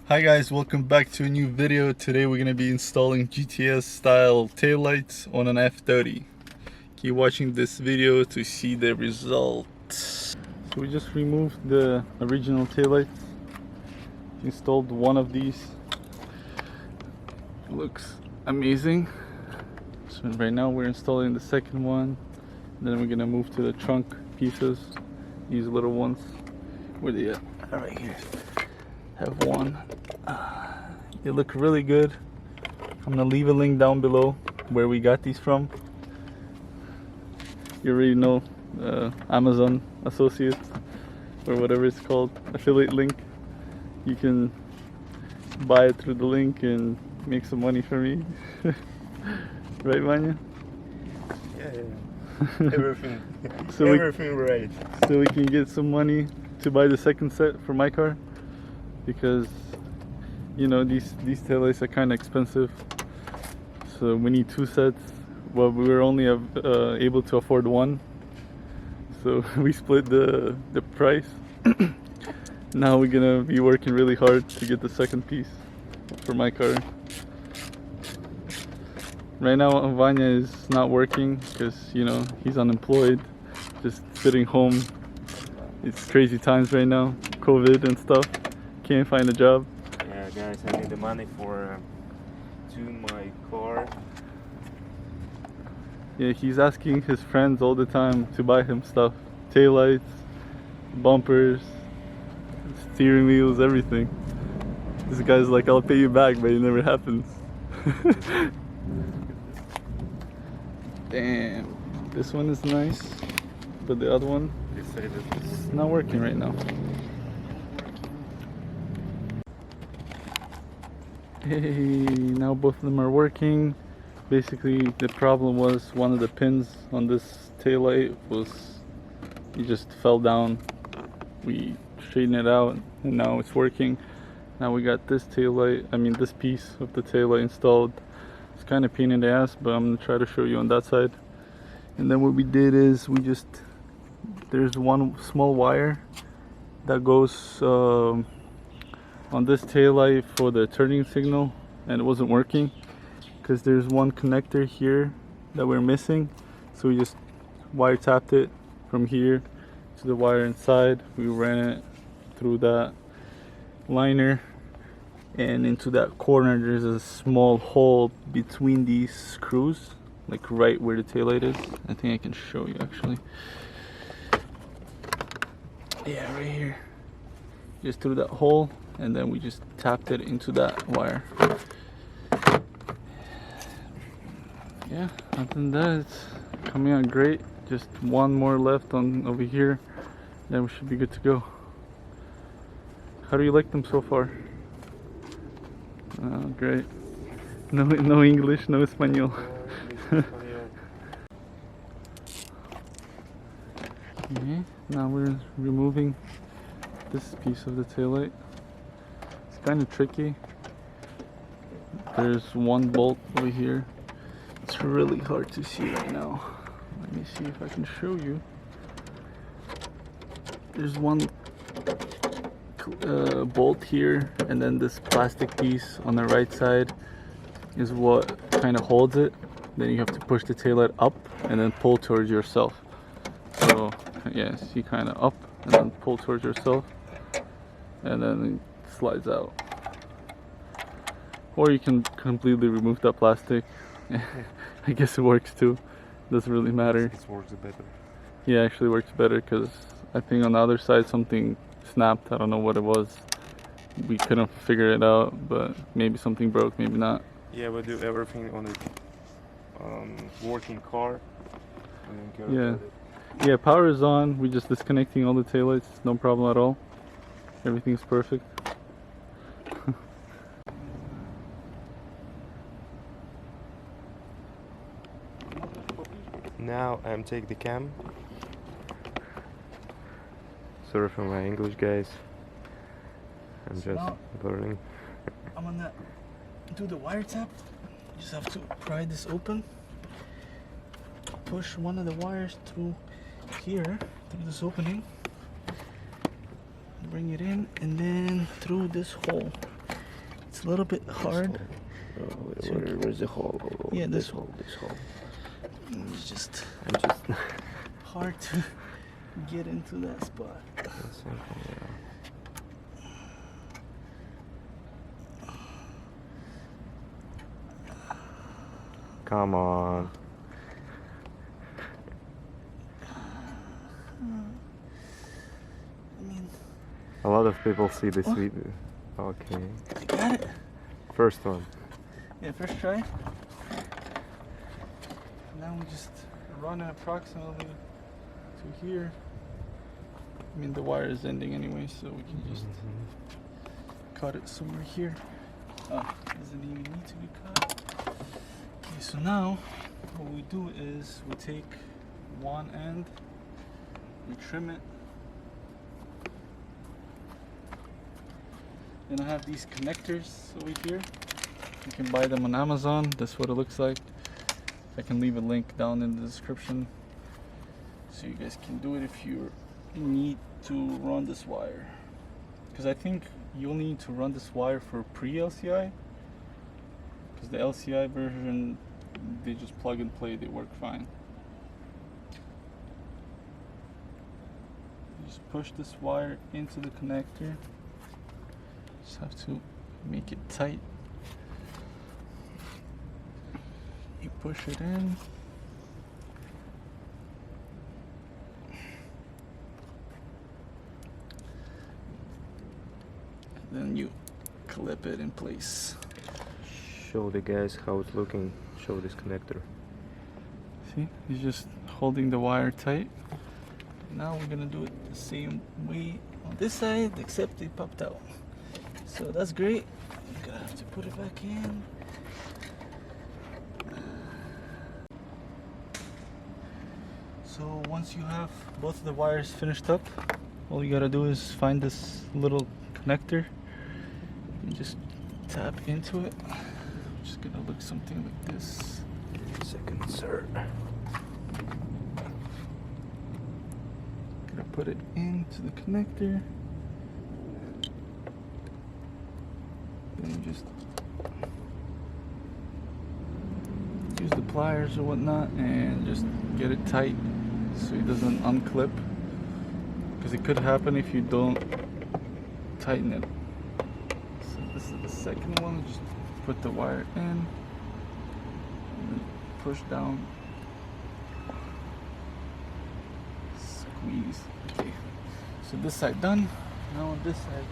Hi guys, welcome back to a new video. Today we're going to be installing GTS style taillights on an F30. Keep watching this video to see the result. So we just removed the original taillights, installed one of these. Looks amazing. So right now we're installing the second one. Then we're going to move to the trunk pieces, these little ones. Where they at? Right here. Have one. They look really good. I'm gonna leave a link down below where we got these from. You already know, Amazon associate or whatever it's called, affiliate link. You can buy it through the link and make some money for me. Right, Vanya? Yeah. Everything. So everything right. So we can get some money to buy the second set for my car, because you know these taillights are kind of expensive, so we need two sets. Well, we were only able to afford one, so we split the price. Now we're gonna be working really hard to get the second piece for my car. Right now Vanya is not working because, you know, he's unemployed, just sitting home. It's crazy times right now, COVID and stuff. Can't find a job. Yeah, guys, I need the money for to my car. Yeah, he's asking his friends all the time to buy him stuff. Taillights, bumpers, steering wheels, everything. This guy's like, I'll pay you back, but it never happens. Damn, this one is nice, but the other one is not working right now. Hey, now both of them are working. Basically, the problem was one of the pins on this taillight it just fell down. We straightened it out and now it's working. Now we got this this piece of the taillight installed. It's kind of pain in the ass, but I'm gonna try to show you on that side. And then what we did is there's one small wire that goes on this taillight for the turning signal, and it wasn't working because there's one connector here that we're missing. So we just wire tapped it from here to the wire inside. We ran it through that liner, and into that corner there's a small hole between these screws, like right where the taillight is. I think I can show you actually. Yeah, right here. Just through that hole, and then we just tapped it into that wire. Yeah, other than that, it's coming out great. Just one more left on over here, then we should be good to go. How do you like them so far? Oh, great. No English, no Espanol. Okay, now we're removing this piece of the taillight. It's kind of tricky. There's one bolt over here. It's really hard to see right now. Let me see if I can show you. There's one bolt here, and then this plastic piece on the right side is what kind of holds it. Then you have to push the taillight up and then pull towards yourself. So yeah, see, kind of up and then pull towards yourself, and then it slides out. Or you can completely remove that plastic. I guess it works too. Doesn't really matter. It works better. Yeah, actually works better, because I think on the other side something snapped. I don't know what it was. We couldn't figure it out, but maybe something broke, maybe not. Yeah, we do everything on a working car. Yeah. Yeah, power is on. We're just disconnecting all the taillights. No problem at all. Everything's perfect. Now I'm taking the cam. Sorry for my English, guys. I'm just learning. I'm gonna do the wire tap. Just have to pry this open. Push one of the wires through here, through this opening. Bring it in, and then through this hole. it's a little bit hard. Where's the hole? Yeah, this hole. It's just I'm just hard to get into that spot. Come on. I mean, A lot of people see this video. Okay. I got it. First one. Yeah, first try. Now we just run it approximately to here. I mean, the wire is ending anyway, so we can just cut it somewhere here. Oh, doesn't even need to be cut. Okay, so now what we do is we take one end, we trim it. Then I have these connectors over here. You can buy them on Amazon. That's what it looks like. I can leave a link down in the description so you guys can do it if you need to run this wire. Because I think you'll need to run this wire for pre-LCI. Because the LCI version, they just plug and play, they work fine. You just push this wire into the connector. Just have to make it tight. You push it in. Then you clip it in place. Show the guys how it's looking. Show this connector. See, he's just holding the wire tight. Now we're gonna do it the same way on this side, except they popped out. So that's great. I'm gonna have to put it back in. So once you have both of the wires finished up, all you gotta do is find this little connector and just tap into it. It's just gonna look something like this. Second, sir. Gonna put it into the connector. Then just use the pliers or whatnot and just get it tight so it doesn't unclip, because it could happen if you don't tighten it. So this is the second one. Just put the wire in and then push down, squeeze. Okay, so this side done. Now on this side,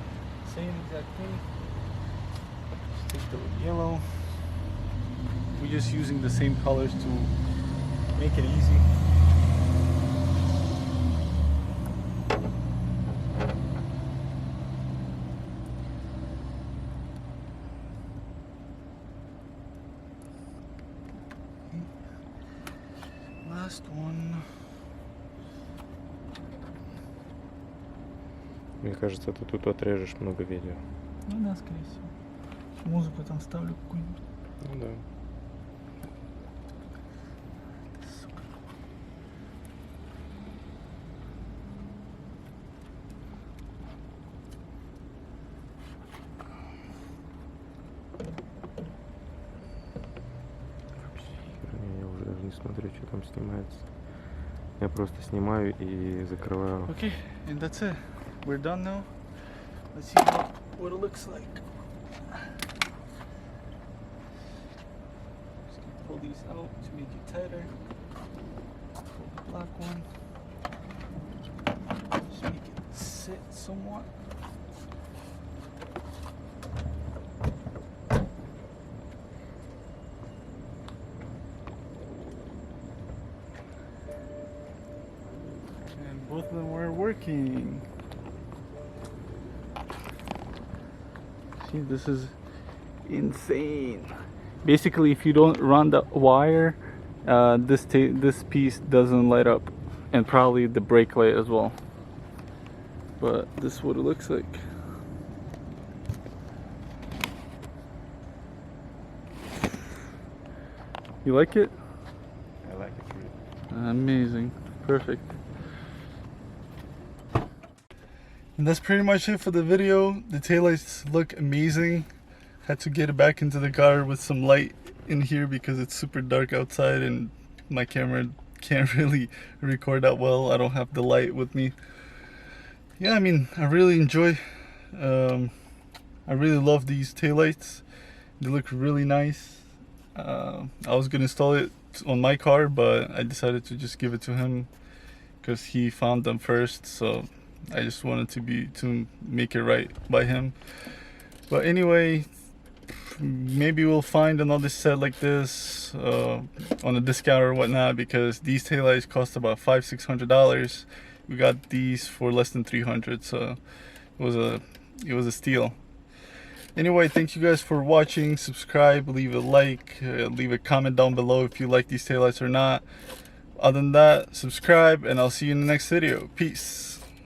same exact thing. Just take the yellow. We're just using the same colors to make it easy. Last one. Мне кажется, ты тут отрежешь много видео. Ну да, скорее всего. Музыку там ставлю какую-нибудь. Ну да. Я уже даже не смотрю, что там снимается. Я просто снимаю и закрываю. Okay, and that's it. We're done now. Let's see what it looks like. Just gonna pull these out to make it tighter. Pull the black one. Just make it sit somewhat. And both of them were working. See, this is insane. Basically, if you don't run the wire, this piece doesn't light up, and probably the brake light as well. But this is what it looks like. You like it? I like it too. Amazing. Perfect. And that's pretty much it for the video. The taillights look amazing. had to get it back into the car with some light in here because it's super dark outside and my camera can't really record that well. I don't have the light with me. Yeah, I mean, I really enjoy, I really love these taillights. They look really nice. I was gonna install it on my car, but I decided to just give it to him because he found them first. So I just wanted to make it right by him. But anyway, maybe we'll find another set like this on a discount or whatnot, because these taillights cost about $500-600. We got these for less than 300, so it was a steal. Anyway, thank you guys for watching. Subscribe, leave a like, leave a comment down below if you like these taillights or not. Other than that, subscribe, and I'll see you in the next video. Peace.